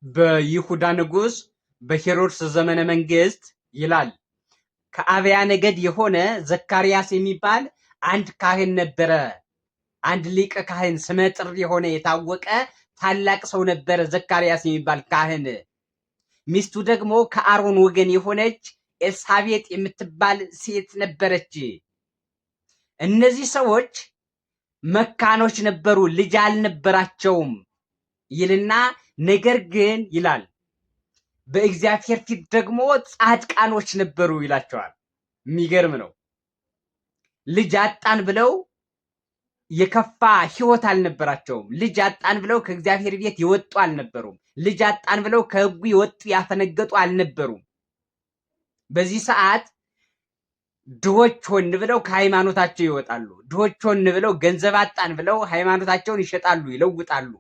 በይሁዳ ንጉሥ በሄሮድስ ዘመነ መንግስት ይላል ከአብያ ነገድ የሆነ ዘካርያስ የሚባል አንድ ካህን ነበረ። አንድ ሊቀ ካህን ስመጥር የሆነ የታወቀ ታላቅ ሰው ነበረ ዘካርያስ የሚባል ካህን። ሚስቱ ደግሞ ከአሮን ወገን የሆነች ኤልሳቤጥ የምትባል ሴት ነበረች። እነዚህ ሰዎች መካኖች ነበሩ፣ ልጅ አልነበራቸውም ይልና ነገር ግን ይላል በእግዚአብሔር ፊት ደግሞ ጻድቃኖች ነበሩ ይላቸዋል። የሚገርም ነው። ልጅ አጣን ብለው የከፋ ህይወት አልነበራቸውም። ልጅ አጣን ብለው ከእግዚአብሔር ቤት የወጡ አልነበሩም። ልጅ አጣን ብለው ከህጉ የወጡ ያፈነገጡ አልነበሩም። በዚህ ሰዓት ድሆች ሆን ብለው ከሃይማኖታቸው ይወጣሉ። ድሆች ሆን ብለው ገንዘብ አጣን ብለው ሃይማኖታቸውን ይሸጣሉ፣ ይለውጣሉ።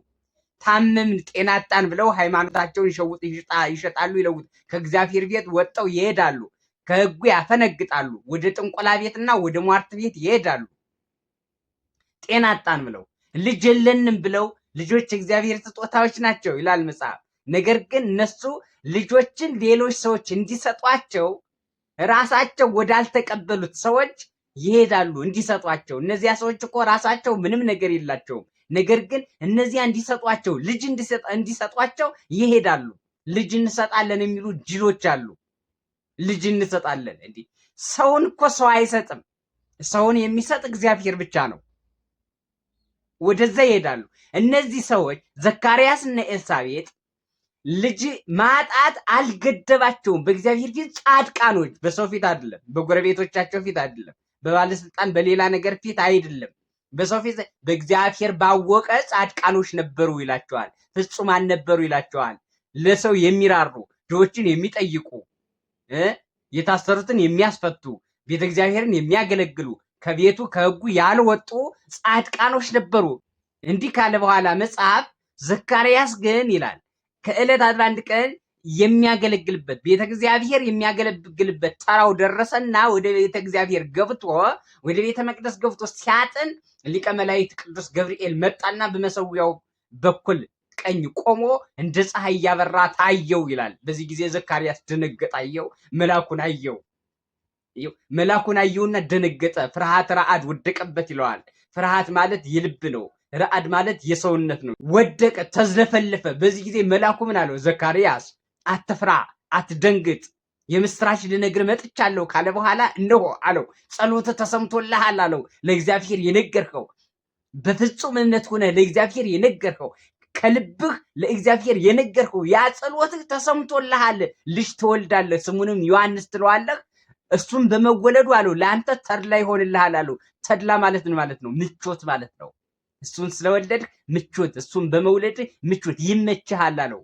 ታመምን ጤና አጣን ብለው ሃይማኖታቸውን ይሸጣሉ፣ ይለውጣሉ። ከእግዚአብሔር ቤት ወጥተው ይሄዳሉ፣ ከህጉ ያፈነግጣሉ። ወደ ጥንቆላ ቤትና ወደ ሟርት ቤት ይሄዳሉ። ጤና አጣን ብለው ልጅ የለንም ብለው ልጆች እግዚአብሔር ስጦታዎች ናቸው ይላል መጽሐፍ። ነገር ግን እነሱ ልጆችን ሌሎች ሰዎች እንዲሰጧቸው ራሳቸው ወዳልተቀበሉት ሰዎች ይሄዳሉ እንዲሰጧቸው። እነዚያ ሰዎች እኮ ራሳቸው ምንም ነገር የላቸውም። ነገር ግን እነዚያ እንዲሰጧቸው ልጅ እንዲሰጧቸው ይሄዳሉ። ልጅ እንሰጣለን የሚሉ ጅሎች አሉ። ልጅ እንሰጣለን እንዴ! ሰውን እኮ ሰው አይሰጥም። ሰውን የሚሰጥ እግዚአብሔር ብቻ ነው። ወደዛ ይሄዳሉ። እነዚህ ሰዎች ዘካርያስ እና ኤልሳቤጥ ልጅ ማጣት አልገደባቸውም። በእግዚአብሔር ፊት ጻድቃኖች፣ በሰው ፊት አይደለም፣ በጎረቤቶቻቸው ፊት አይደለም፣ በባለስልጣን በሌላ ነገር ፊት አይደለም፣ በሰው ፊት በእግዚአብሔር ባወቀ ጻድቃኖች ነበሩ ይላቸዋል። ፍጹማን ነበሩ ይላቸዋል። ለሰው የሚራሩ፣ ድሆችን የሚጠይቁ፣ የታሰሩትን የሚያስፈቱ፣ ቤተ እግዚአብሔርን የሚያገለግሉ፣ ከቤቱ ከህጉ ያልወጡ ጻድቃኖች ነበሩ። እንዲህ ካለ በኋላ መጽሐፍ ዘካርያስ ግን ይላል ከዕለታት አንድ ቀን የሚያገለግልበት ቤተ እግዚአብሔር የሚያገለግልበት ተራው ደረሰና ወደ ቤተ እግዚአብሔር ገብቶ ወደ ቤተ መቅደስ ገብቶ ሲያጥን ሊቀ መላእክት ቅዱስ ገብርኤል መጣና በመሰዊያው በኩል ቀኝ ቆሞ እንደ ፀሐይ ያበራ ታየው ይላል። በዚህ ጊዜ ዘካርያስ ደነገጠ፣ አየው፣ መልአኩን አየው። መልአኩን አየውና ደነገጠ፣ ፍርሃት ረዓድ ወደቀበት ይለዋል። ፍርሃት ማለት የልብ ነው፣ ረዓድ ማለት የሰውነት ነው። ወደቀ፣ ተዝለፈለፈ። በዚህ ጊዜ መልአኩ ምን አለው? ዘካርያስ አትፍራ፣ አትደንግጥ፣ የምስራች ልነግር መጥቻለሁ ካለ በኋላ እነሆ አለው ጸሎት ተሰምቶልሃል አለው። ለእግዚአብሔር የነገርከው በፍጹም እምነት ሆነ ለእግዚአብሔር የነገርከው ከልብህ ለእግዚአብሔር የነገርከው ያ ጸሎትህ ተሰምቶልሃል። ልጅ ትወልዳለህ፣ ስሙንም ዮሐንስ ትለዋለህ። እሱም በመወለዱ አለው ለአንተ ተድላ ይሆንልሃል አለው። ተድላ ማለት ምን ማለት ነው? ምቾት ማለት ነው። እሱን ስለወለድህ ምቾት፣ እሱን በመውለድህ ምቾት ይመችሃል አለው።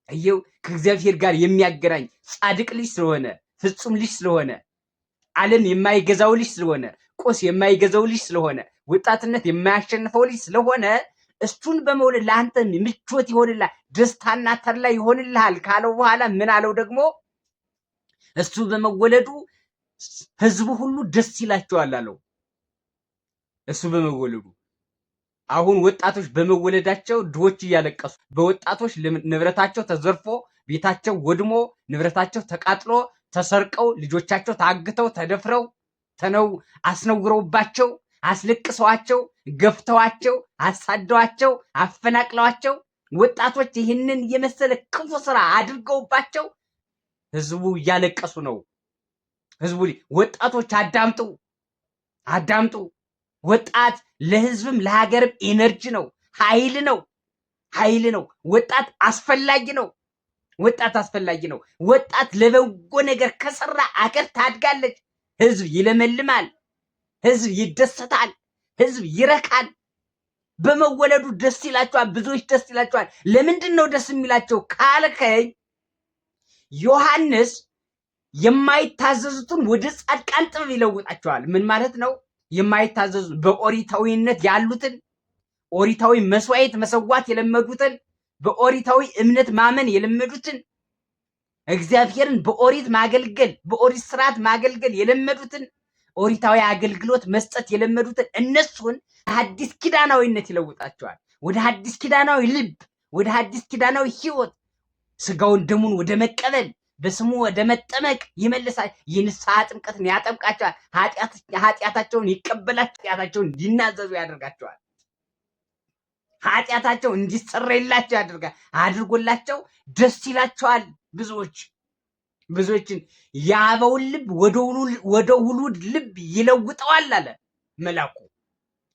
እየው ከእግዚአብሔር ጋር የሚያገናኝ ጻድቅ ልጅ ስለሆነ፣ ፍጹም ልጅ ስለሆነ፣ ዓለም የማይገዛው ልጅ ስለሆነ፣ ቁስ የማይገዛው ልጅ ስለሆነ፣ ወጣትነት የማያሸንፈው ልጅ ስለሆነ እሱን በመውለድ ለአንተ ምቾት ይሆንልሃል፣ ደስታና ተድላ ይሆንልሃል ካለው በኋላ ምን አለው ደግሞ? እሱ በመወለዱ ህዝቡ ሁሉ ደስ ይላቸዋል አለው። እሱ በመወለዱ አሁን ወጣቶች በመወለዳቸው ድሆች እያለቀሱ፣ በወጣቶች ንብረታቸው ተዘርፎ ቤታቸው ወድሞ ንብረታቸው ተቃጥሎ ተሰርቀው ልጆቻቸው ታግተው ተደፍረው አስነውረውባቸው አስለቅሰዋቸው ገፍተዋቸው አሳደዋቸው አፈናቅለዋቸው ወጣቶች ይህንን የመሰለ ክፉ ስራ አድርገውባቸው ህዝቡ እያለቀሱ ነው። ህዝቡ ወጣቶች አዳምጡ። ወጣት ለህዝብም ለሀገርም ኤነርጂ ነው፣ ኃይል ነው። ወጣት አስፈላጊ ነው። ወጣት ለበጎ ነገር ከሰራ አገር ታድጋለች። ህዝብ ይለመልማል፣ ህዝብ ይደሰታል፣ ህዝብ ይረካል። በመወለዱ ደስ ይላቸዋል፣ ብዙዎች ደስ ይላቸዋል። ለምንድን ነው ደስ የሚላቸው ካልከኝ ዮሐንስ የማይታዘዙትን ወደ ጻድቃን ጥበብ ይለውጣቸዋል። ምን ማለት ነው? የማይታዘዙ በኦሪታዊነት ያሉትን፣ ኦሪታዊ መስዋዕት መሰዋት የለመዱትን፣ በኦሪታዊ እምነት ማመን የለመዱትን፣ እግዚአብሔርን በኦሪት ማገልገል፣ በኦሪት ስርዓት ማገልገል የለመዱትን፣ ኦሪታዊ አገልግሎት መስጠት የለመዱትን እነሱን ሐዲስ ኪዳናዊነት ይለውጣቸዋል። ወደ ሐዲስ ኪዳናዊ ልብ፣ ወደ ሐዲስ ኪዳናዊ ሕይወት ስጋውን ደሙን ወደ መቀበል በስሙ ወደ መጠመቅ ይመልሳል። የንስሐ ጥምቀትን ያጠምቃቸዋል። ኃጢአታቸውን ይቀበላቸው፣ ኃጢአታቸውን እንዲናዘዙ ያደርጋቸዋል። ኃጢአታቸው እንዲሰረይላቸው ያደርጋል። አድርጎላቸው ደስ ይላቸዋል። ብዙዎችን የአበውን ልብ ወደ ውሉድ ልብ ይለውጠዋል አለ መልአኩ።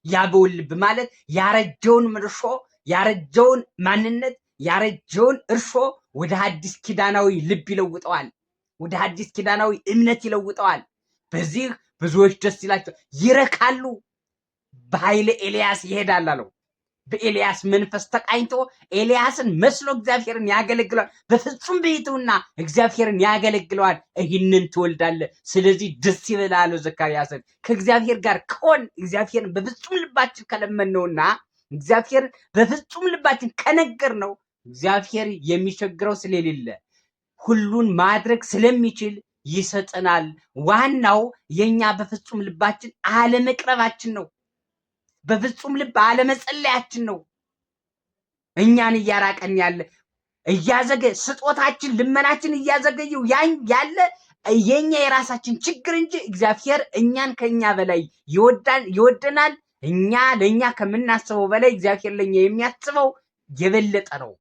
የአበውን ልብ ማለት ያረጀውን እርሾ፣ ያረጀውን ማንነት፣ ያረጀውን እርሾ ወደ ሐዲስ ኪዳናዊ ልብ ይለውጠዋል። ወደ ሐዲስ ኪዳናዊ እምነት ይለውጠዋል። በዚህ ብዙዎች ደስ ይላቸው ይረካሉ። በኃይለ ኤልያስ ይሄዳል አለው። በኤልያስ መንፈስ ተቃኝቶ ኤልያስን መስሎ እግዚአብሔርን ያገለግለዋል። በፍጹም ብሕትውና እግዚአብሔርን ያገለግለዋል። ይህንን ትወልዳለህ፣ ስለዚህ ደስ ይበልህ አለው ዘካርያስን። ከእግዚአብሔር ጋር ከሆን እግዚአብሔርን በፍጹም ልባችን ከለመንነውና እግዚአብሔርን በፍጹም ልባችን ከነገር ነው እግዚአብሔር የሚቸግረው ስለሌለ ሁሉን ማድረግ ስለሚችል ይሰጠናል። ዋናው የኛ በፍጹም ልባችን አለመቅረባችን ነው። በፍጹም ልብ አለመጸለያችን ነው እኛን እያራቀን ያለ ስጦታችን ልመናችን እያዘገየው ያለ የኛ የራሳችን ችግር እንጂ እግዚአብሔር እኛን ከኛ በላይ ይወደናል። እኛ ለኛ ከምናስበው በላይ እግዚአብሔር ለኛ የሚያስበው የበለጠ ነው።